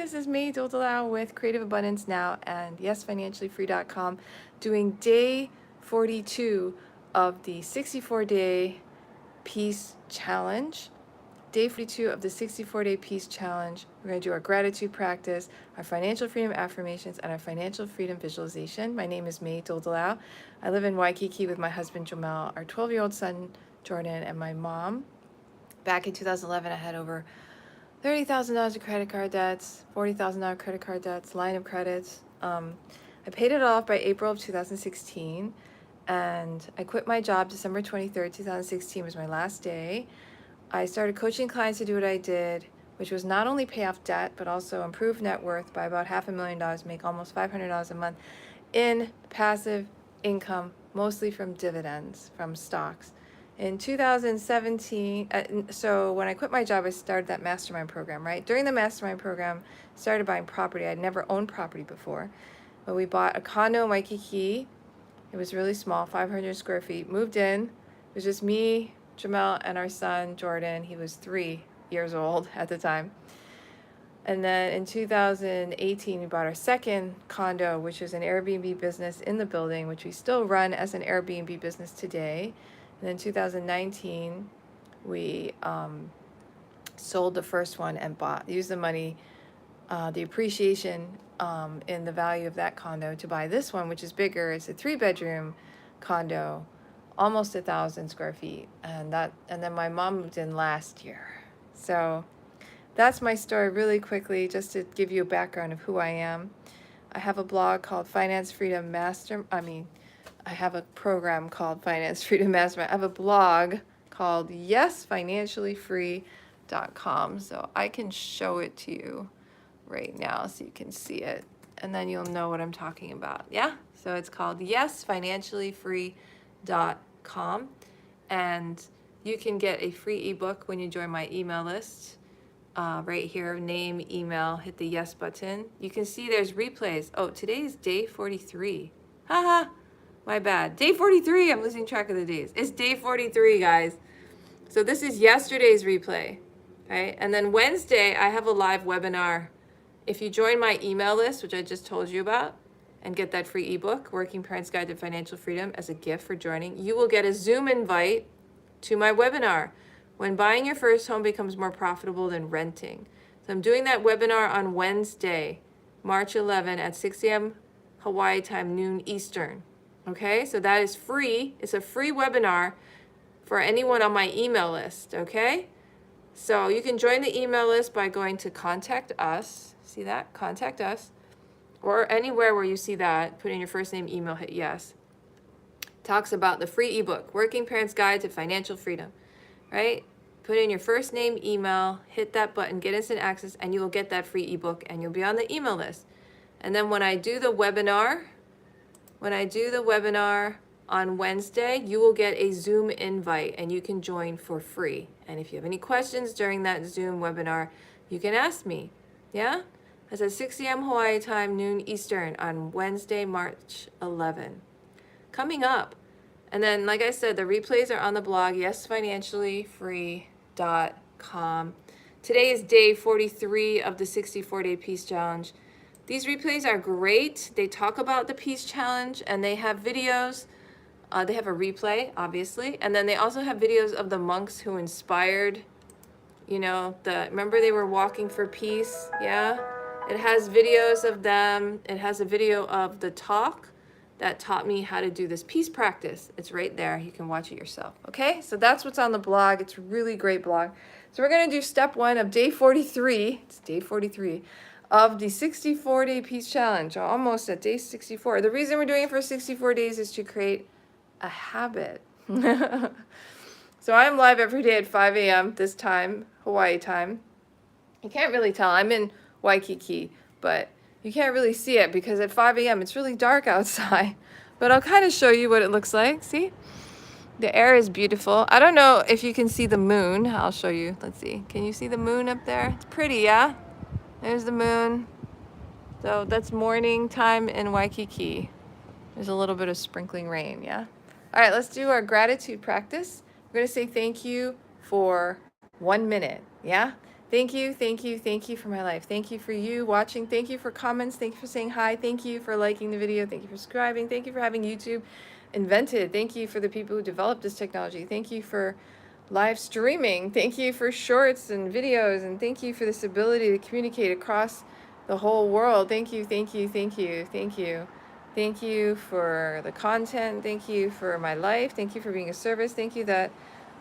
This is me, Doldalao with Creative Abundance Now and YesFinanciallyFree.com, doing day 42 of the 64-day Peace Challenge. Day 42 of the 64-day Peace Challenge. We're going to do our gratitude practice, our financial freedom affirmations, and our financial freedom visualization. My name is May Doldalao. I live in Waikiki with my husband Jamal, our 12-year-old son Jordan, and my mom. Back in 2011, I had over $30,000 of credit card debts, $40,000 credit card debts, line of credits. I paid it off by April of 2016, and I quit my job December 23rd, 2016 was my last day. I started coaching clients to do what I did, which was not only pay off debt, but also improve net worth by about $500,000, make almost $500 a month in passive income, mostly from dividends, from stocks. In 2017, so when I quit my job, I started that mastermind program, right? During the mastermind program, started buying property. I'd never owned property before, but we bought a condo in Waikiki. It was really small, 500 square feet. Moved in. It was just me, Jamal, and our son, Jordan. He was 3 years old at the time. And then in 2018, we bought our second condo, which is an Airbnb business in the building, which we still run as an Airbnb business today. And then 2019, we sold the first one and used the money, the appreciation in the value of that condo to buy this one, which is bigger. It's a 3-bedroom condo, almost 1,000 square feet. And then my mom moved in last year. So that's my story really quickly, just to give you a background of who I am. I have a blog called Finance Freedom I have a program called Finance Freedom Mastermind. I have a blog called YesFinanciallyFree.com. So I can show it to you right now so you can see it. And then you'll know what I'm talking about. Yeah? So it's called YesFinanciallyFree.com. And you can get a free ebook when you join my email list. Right here, name, email, hit the yes button. You can see there's replays. Oh, today is day 43. Haha. My bad. Day 43. I'm losing track of the days. It's day 43, guys. So this is yesterday's replay. Okay. And then Wednesday, I have a live webinar. If you join my email list, which I just told you about, and get that free ebook, Working Parents Guide to Financial Freedom, as a gift for joining, you will get a Zoom invite to my webinar, When Buying Your First Home Becomes More Profitable Than Renting. So I'm doing that webinar on Wednesday, March 11 at 6 a.m. Hawaii time, noon Eastern. Okay, so that is free. It's a free webinar for anyone on my email list, okay? So you can join the email list by going to Contact Us. See that? Contact Us. Or anywhere where you see that, put in your first name, email, hit yes. Talks about the free ebook, Working Parents Guide to Financial Freedom, right? Put in your first name, email, hit that button, get instant access, and you will get that free ebook, and you'll be on the email list. And then when I do the webinar on Wednesday, you will get a Zoom invite and you can join for free. And if you have any questions during that Zoom webinar, you can ask me. Yeah? That's at 6 a.m. Hawaii time, noon Eastern on Wednesday, March 11. Coming up. And then, like I said, the replays are on the blog, YesFinanciallyFree.com. Today is day 43 of the 64-day Peace Challenge. These replays are great. They talk about the Peace Challenge and they have videos. They have a replay, obviously. And then they also have videos of the monks who inspired, remember they were walking for peace? Yeah. It has videos of them. It has a video of the talk that taught me how to do this peace practice. It's right there. You can watch it yourself. Okay. So that's what's on the blog. It's a really great blog. So we're going to do step 1 of day 43. It's day 43. Of the 64-day Peace Challenge, almost at day 64. The reason we're doing it for 64 days is to create a habit. So I'm live every day at 5 a.m. this time, Hawaii time. You can't really tell. I'm in Waikiki, but you can't really see it because at 5 a.m. it's really dark outside. But I'll kind of show you what it looks like. See? The air is beautiful. I don't know if you can see the moon. I'll show you. Let's see. Can you see the moon up there? It's pretty, yeah? There's the moon. So that's morning time in Waikiki. There's a little bit of sprinkling rain, yeah? All right, let's do our gratitude practice. We're going to say thank you for 1 minute, yeah? Thank you, thank you, thank you for my life. Thank you for you watching. Thank you for comments. Thank you for saying hi. Thank you for liking the video. Thank you for subscribing. Thank you for having YouTube invented. Thank you for the people who developed this technology. Thank you for live streaming. Thank you for shorts and videos. And thank you for this ability to communicate across the whole world. Thank you, thank you, thank you, thank you. Thank you for the content. Thank you for my life. Thank you for being a service. Thank you that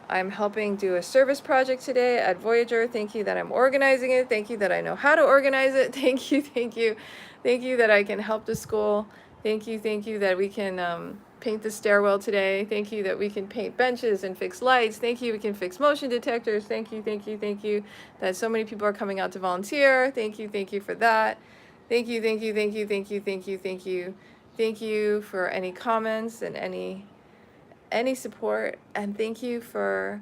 I'm helping do a service project today at Voyager. Thank you that I'm organizing it. Thank you that I know how to organize it. Thank you, thank you. Thank you that I can help the school. Thank you that we can paint the stairwell today. Thank you that we can paint benches and fix lights. Thank you, we can fix motion detectors. Thank you, thank you, thank you that so many people are coming out to volunteer. Thank you for that. Thank you, thank you, thank you, thank you, thank you, thank you. Thank you for any comments and any support, and thank you for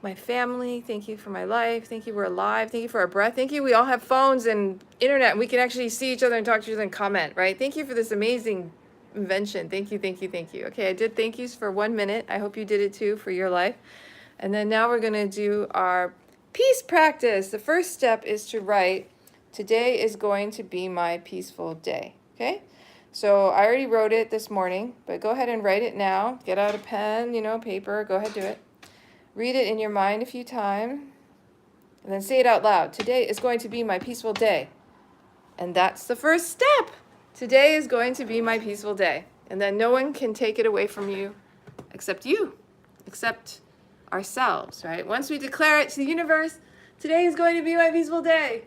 my family. Thank you for my life. Thank you we're alive. Thank you for our breath. Thank you we all have phones and internet and we can actually see each other and talk to each other and comment, right? Thank you for this amazing invention. Thank you, thank you, thank you. Okay, I did thank yous for 1 minute. I hope you did it too for your life. And then now we're gonna do our peace practice. The first step is to write, today is going to be my peaceful day, okay? So I already wrote it this morning, but go ahead and write it now. Get out a pen, paper, go ahead, do it. Read it in your mind a few times, and then say it out loud. Today is going to be my peaceful day. And that's the first step. Today is going to be my peaceful day. And then no one can take it away from you except you, except ourselves, right? Once we declare it to the universe, today is going to be my peaceful day,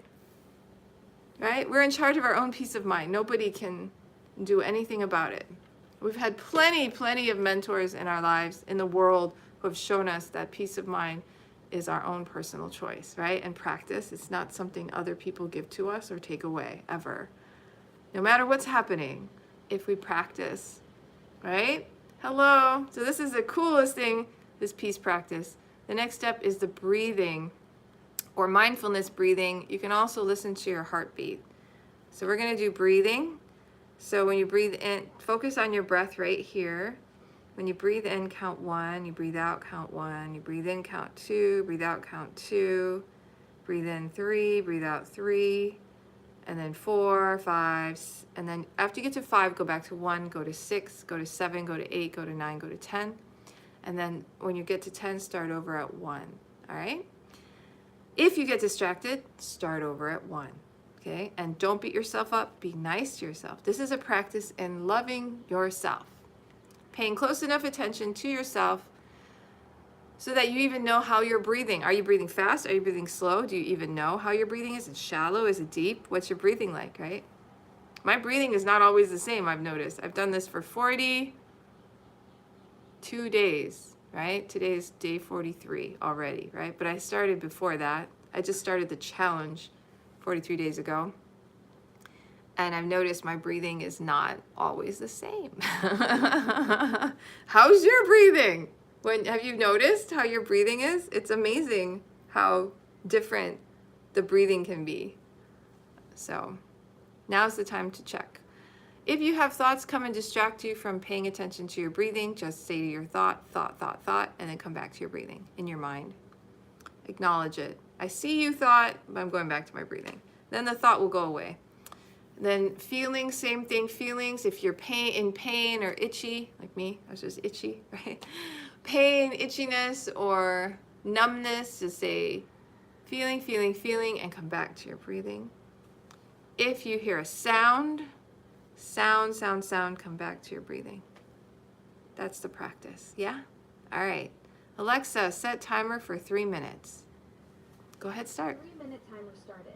right? We're in charge of our own peace of mind. Nobody can do anything about it. We've had plenty of mentors in our lives, in the world, who have shown us that peace of mind is our own personal choice, right? And practice. It's not something other people give to us or take away, ever. No matter what's happening, if we practice, right? Hello. So this is the coolest thing, this peace practice. The next step is the breathing, or mindfulness breathing. You can also listen to your heartbeat. So we're going to do breathing. So when you breathe in, focus on your breath right here. When you breathe in, count 1. You breathe out, count 1. You breathe in, count 2. Breathe out, count 2. Breathe in 3. Breathe out 3. And then 4, 5. And then after you get to 5, go back to 1. Go to 6. Go to 7. Go to 8. Go to 9. Go to 10. And then when you get to 10, start over at 1. All right? If you get distracted, start over at 1. Okay, and don't beat yourself up. Be nice to yourself. This is a practice in loving yourself. Paying close enough attention to yourself so that you even know how you're breathing. Are you breathing fast? Are you breathing slow? Do you even know how your breathing is? Is it shallow? Is it deep? What's your breathing like, right? My breathing is not always the same, I've noticed. I've done this for 42 days, right? Today is day 43 already, right? But I started before that. I just started the challenge 43 days ago. And I've noticed my breathing is not always the same. How's your breathing? Have you noticed how your breathing is? It's amazing how different the breathing can be. So now's the time to check. If you have thoughts come and distract you from paying attention to your breathing, just say to your thought, and then come back to your breathing in your mind. Acknowledge it. I see you, thought, but I'm going back to my breathing. Then the thought will go away. Then feelings, same thing, feelings. If you're in pain or itchy, like me, I was just itchy, right? Pain, itchiness, or numbness, just say feeling, and come back to your breathing. If you hear a sound, come back to your breathing. That's the practice, yeah? All right. Alexa, set timer for 3 minutes. Go ahead, start. 3-minute timer started.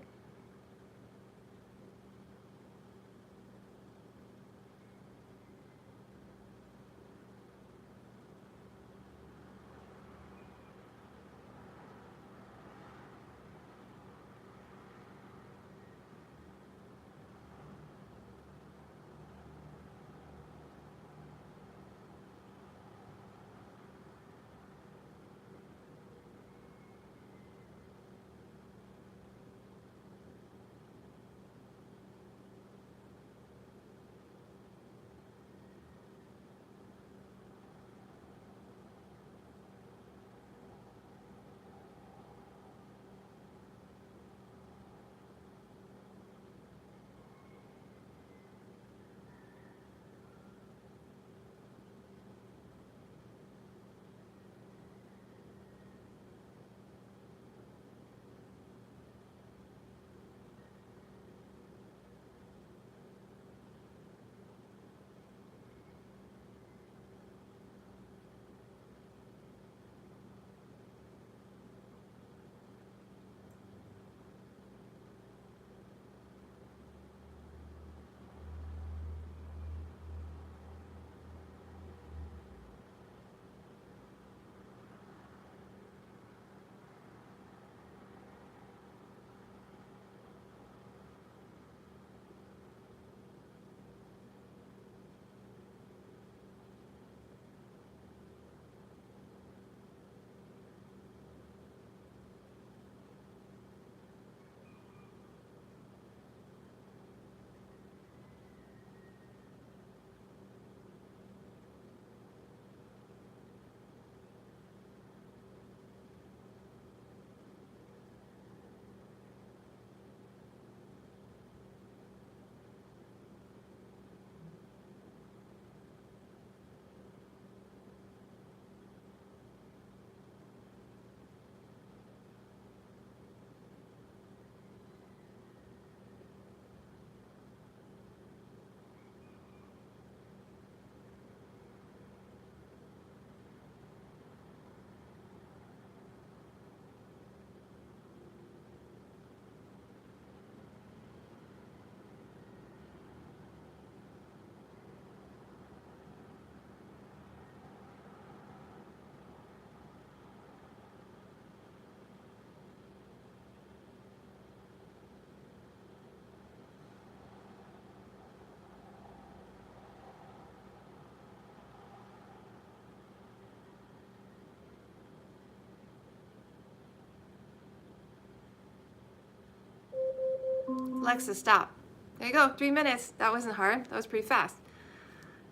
Alexa, stop. There you go, 3 minutes. That wasn't hard. That was pretty fast.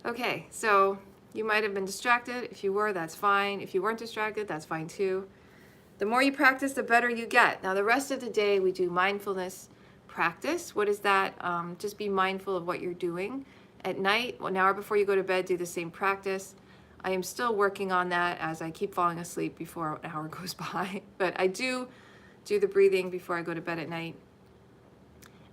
Okay, so you might have been distracted. If you were, that's fine. If you weren't distracted, that's fine too. The more you practice, the better you get. Now, the rest of the day, we do mindfulness practice. What is that? Just be mindful of what you're doing. At night, 1 hour before you go to bed, do the same practice. I am still working on that as I keep falling asleep before an hour goes by. But I do the breathing before I go to bed at night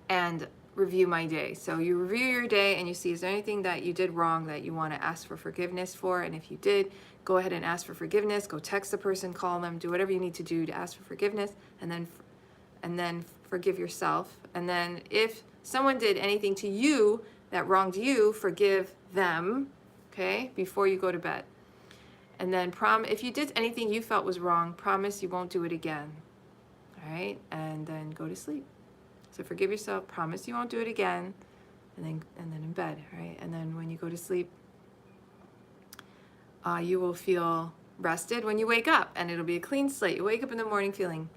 and review my day. So you review your day and you see, is there anything that you did wrong that you want to ask for forgiveness for? And if you did, go ahead and ask for forgiveness. Go text the person, call them, do whatever you need to do to ask for forgiveness, and then forgive yourself. And then if someone did anything to you that wronged you, forgive them, okay, before you go to bed. And then if you did anything you felt was wrong, promise you won't do it again. All right, and then go to sleep. So forgive yourself, promise you won't do it again, and then in bed, right? And then when you go to sleep, you will feel rested when you wake up, and it'll be a clean slate. You wake up in the morning feeling,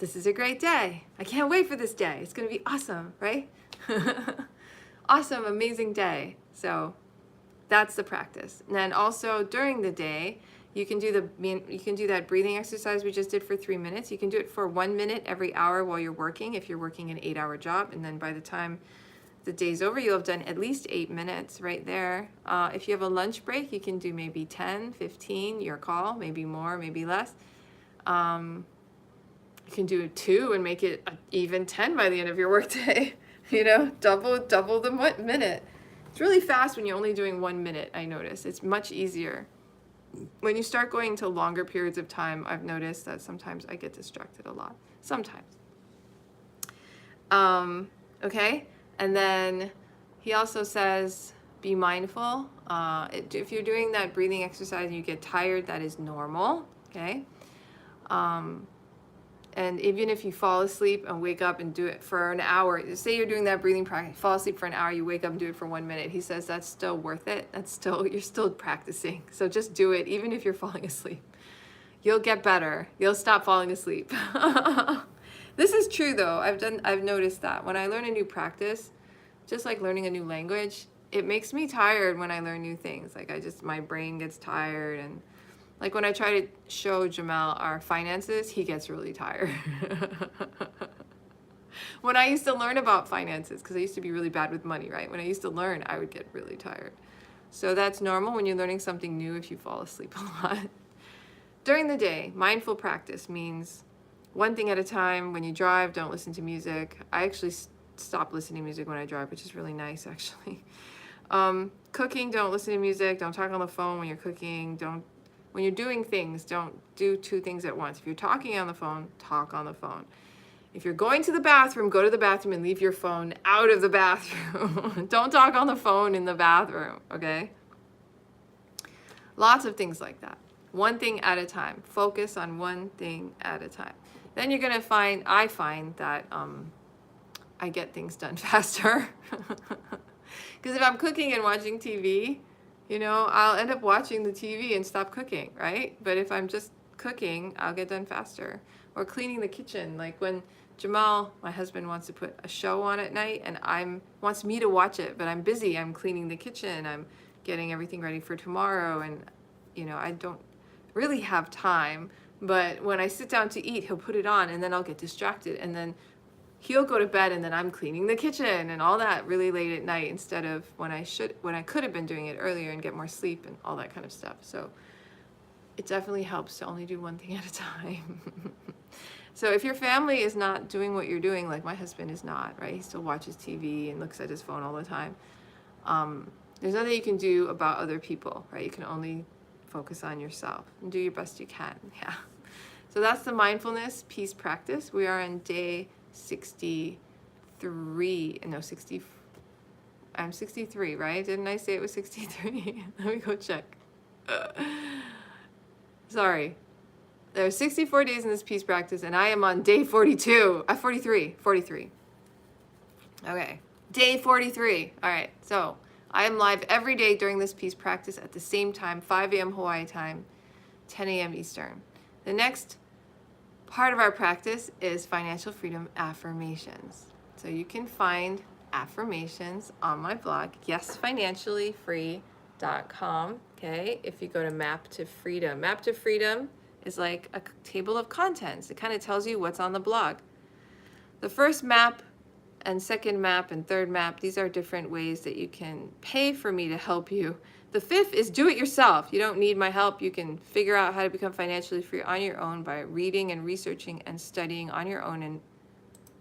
this is a great day. I can't wait for this day. It's going to be awesome, right? Awesome, amazing day. So that's the practice. And then also during the day, you can do that breathing exercise we just did for 3 minutes. You can do it for 1 minute every hour while you're working, if you're working an 8-hour job. And then by the time the day's over, you'll have done at least 8 minutes right there. If you have a lunch break, you can do maybe 10, 15, your call, maybe more, maybe less. You can do 2 and make it even 10 by the end of your workday. You know, double the minute. It's really fast when you're only doing 1 minute, I notice. It's much easier. When you start going to longer periods of time, I've noticed that sometimes I get distracted a lot. Sometimes. Okay? And then he also says, be mindful. If you're doing that breathing exercise and you get tired, that is normal. Okay? And even if you fall asleep and wake up and do it for an hour, say you're doing that breathing practice, fall asleep for an hour, you wake up and do it for 1 minute. He says that's still worth it. You're still practicing. So just do it, even if you're falling asleep. You'll get better. You'll stop falling asleep. This is true though. I've noticed that when I learn a new practice, just like learning a new language, it makes me tired when I learn new things. Like my brain gets tired, and like when I try to show Jamal our finances, he gets really tired. When I used to learn about finances, because I used to be really bad with money, right? When I used to learn, I would get really tired. So that's normal when you're learning something new if you fall asleep a lot. During the day, mindful practice means one thing at a time. When you drive, don't listen to music. I actually stop listening to music when I drive, which is really nice, actually. Cooking, don't listen to music. Don't talk on the phone when you're cooking. When you're doing things, don't do 2 things at once. If you're talking on the phone, talk on the phone. If you're going to the bathroom, go to the bathroom and leave your phone out of the bathroom. Don't talk on the phone in the bathroom, okay? Lots of things like that. One thing at a time. Focus on one thing at a time. Then you're going to I find that I get things done faster. Because if I'm cooking and watching TV, you know, I'll end up watching the TV and stop cooking, right? But if I'm just cooking, I'll get done faster. Or cleaning the kitchen. Like when Jamal, my husband, wants to put a show on at night and wants me to watch it, but I'm busy. I'm cleaning the kitchen. I'm getting everything ready for tomorrow. And, you know, I don't really have time. But when I sit down to eat, he'll put it on and then I'll get distracted. And then he'll go to bed and then I'm cleaning the kitchen and all that really late at night instead of when I could have been doing it earlier and get more sleep and all that kind of stuff. So it definitely helps to only do one thing at a time. So if your family is not doing what you're doing, like my husband is not, right? He still watches TV and looks at his phone all the time. There's nothing you can do about other people, right? You can only focus on yourself and do your best you can. Yeah. So that's the mindfulness peace practice. We are on day 63. No, 60. I'm 63, right? Didn't I say it was 63? Let me go check. Sorry. There are 64 days in this peace practice, and I am on day 42. 43. Okay. Day 43. All right. So I am live every day during this peace practice at the same time, 5 a.m. Hawaii time, 10 a.m. Eastern. The next part of our practice is financial freedom affirmations. So you can find affirmations on my blog, yesfinanciallyfree.com. Okay, if you go to Map to Freedom. Map to Freedom is like a table of contents. It kind of tells you what's on the blog. The first map and second map and third map, these are different ways that you can pay for me to help you. The fifth is do it yourself. You don't need my help. You can figure out how to become financially free on your own by reading and researching and studying on your own. And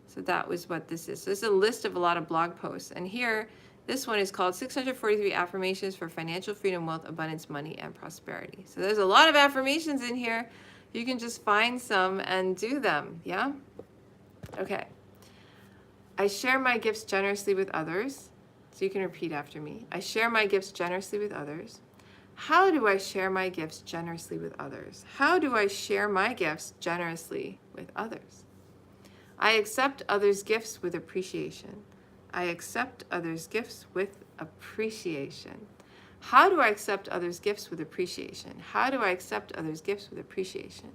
so that was what this is. So this is a list of a lot of blog posts. And here, this one is called 643 Affirmations for Financial Freedom, Wealth, Abundance, Money, and Prosperity. So there's a lot of affirmations in here. You can just find some and do them, yeah? Okay. I share my gifts generously with others. So you can repeat after me. I share my gifts generously with others. How do I share my gifts generously with others? How do I share my gifts generously with others? I accept others' gifts with appreciation. I accept others' gifts with appreciation. How do I accept others' gifts with appreciation? How do I accept others' gifts with appreciation?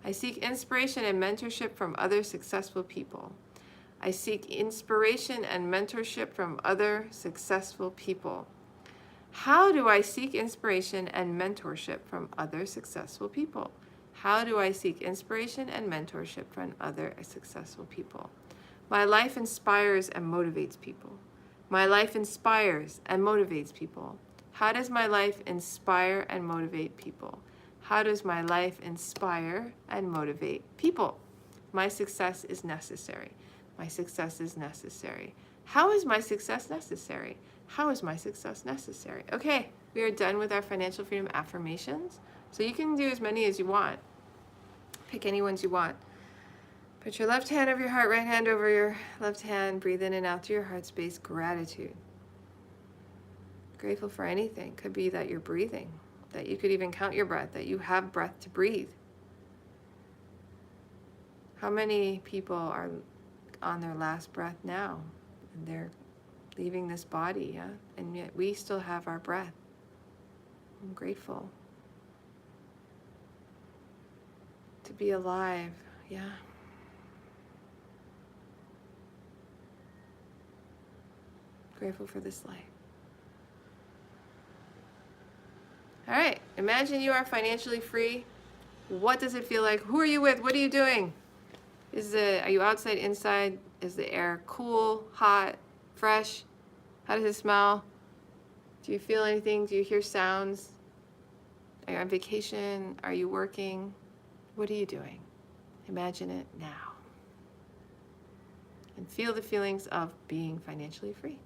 I seek inspiration and mentorship from other successful people. I seek inspiration and mentorship from other successful people. How do I seek inspiration and mentorship from other successful people? How do I seek inspiration and mentorship from other successful people? My life inspires and motivates people. My life inspires and motivates people. How does my life inspire and motivate people? How does my life inspire and motivate people? My success is necessary. My success is necessary. How is my success necessary? How is my success necessary? Okay, we are done with our financial freedom affirmations. So you can do as many as you want. Pick any ones you want. Put your left hand over your heart, right hand over your left hand. Breathe in and out through your heart space. Gratitude. Grateful for anything. Could be that you're breathing, that you could even count your breath, that you have breath to breathe. How many people are on their last breath now? And they're leaving this body, yeah? And yet we still have our breath. I'm grateful to be alive, yeah? Grateful for this life. All right, imagine you are financially free. What does it feel like? Who are you with? What are you doing? Are you outside, inside? Is the air cool, hot, fresh? How does it smell? Do you feel anything? Do you hear sounds? Are you on vacation? Are you working? What are you doing? Imagine it now. And feel the feelings of being financially free.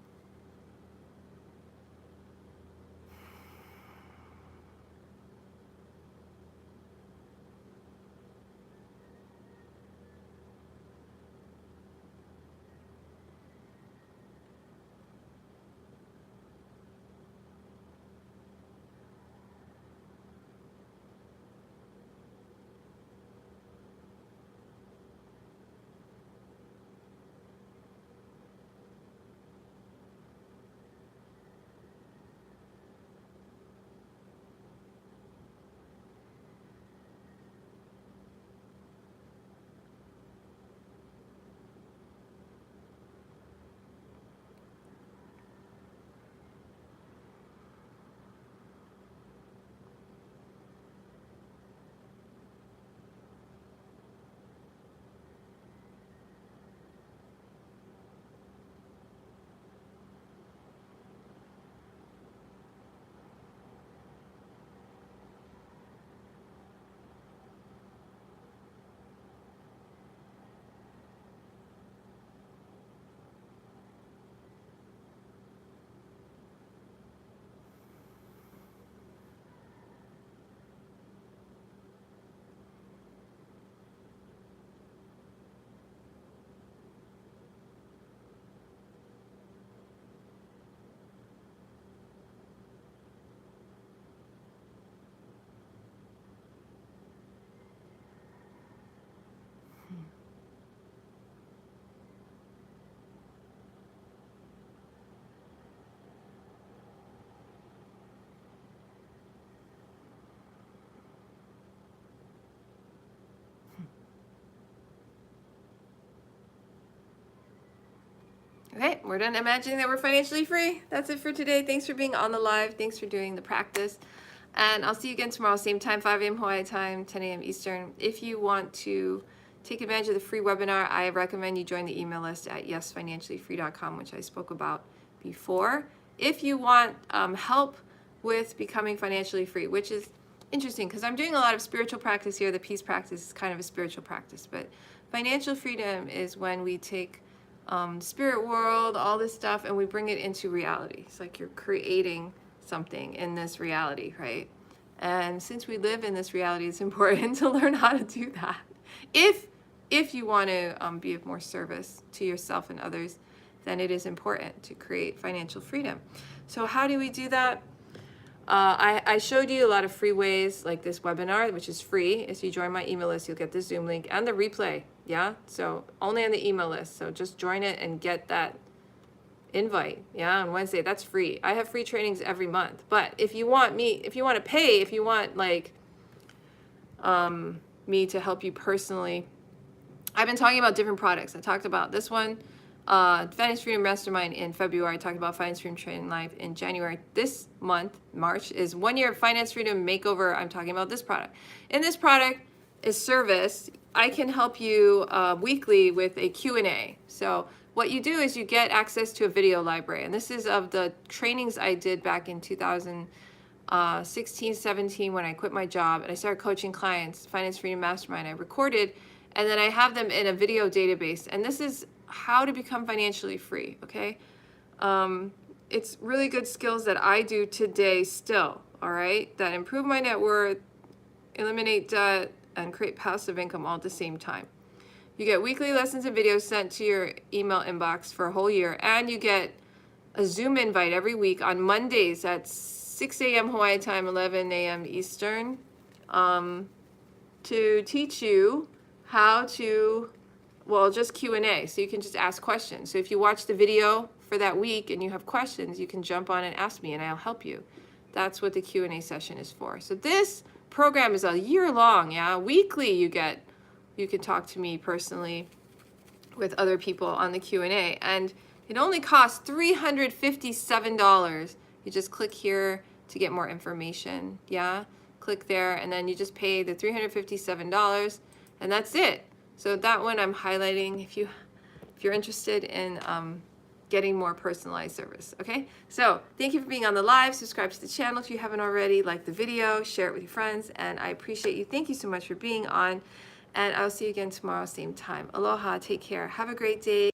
Okay, we're done imagining that we're financially free. That's it for today. Thanks for being on the live. Thanks for doing the practice. And I'll see you again tomorrow, same time, 5 a.m. Hawaii time, 10 a.m. Eastern. If you want to take advantage of the free webinar, I recommend you join the email list at yesfinanciallyfree.com, which I spoke about before. If you want help with becoming financially free, which is interesting because I'm doing a lot of spiritual practice here. The peace practice is kind of a spiritual practice, but financial freedom is when we take spirit world, all this stuff, and we bring it into reality. It's like you're creating something in this reality, right? And since we live in this reality, it's important to learn how to do that. If you want to be of more service to yourself and others, then it is important to create financial freedom. So how do we do that? I showed you a lot of free ways, like this webinar, which is free. If you join my email list, you'll get the Zoom link and the replay. Yeah, so only on the email list. So just join it and get that invite. Yeah, on Wednesday. That's free. I have free trainings every month. But if you want me, if you want to pay, if you want like me to help you personally, I've been talking about different products. I talked about this one, Finance Freedom Mastermind in February. I talked about Finance Freedom Training Live in January. This month, March, is 1 year of Finance Freedom Makeover. I'm talking about this product. In this product is service. I can help you weekly with a Q&A. So what you do is you get access to a video library. And this is of the trainings I did back in 2016, 17 when I quit my job and I started coaching clients, Finance Freedom Mastermind. I recorded and then I have them in a video database. And this is how to become financially free, okay? It's really good skills that I do today still, all right? That improve my net worth, eliminate debt, and create passive income all at the same time. You get weekly lessons and videos sent to your email inbox for a whole year, and you get a Zoom invite every week on Mondays at 6 a.m. Hawaii time, 11 a.m. Eastern, to teach you how to, well, just Q&A, so you can just ask questions. So if you watch the video for that week and you have questions, you can jump on and ask me, and I'll help you. That's what the Q&A session is for. So this program is a year long, yeah? Weekly you can talk to me personally with other people on the Q&A, and it only costs $357. You just click here to get more information, yeah? Click there, and then you just pay the $357, and that's it. So that one I'm highlighting if you're interested in getting more personalized service, okay? So thank you for being on the live. Subscribe to the channel if you haven't already. Like the video, share it with your friends, and I appreciate you. Thank you so much for being on, and I'll see you again tomorrow, same time. Aloha, take care, have a great day.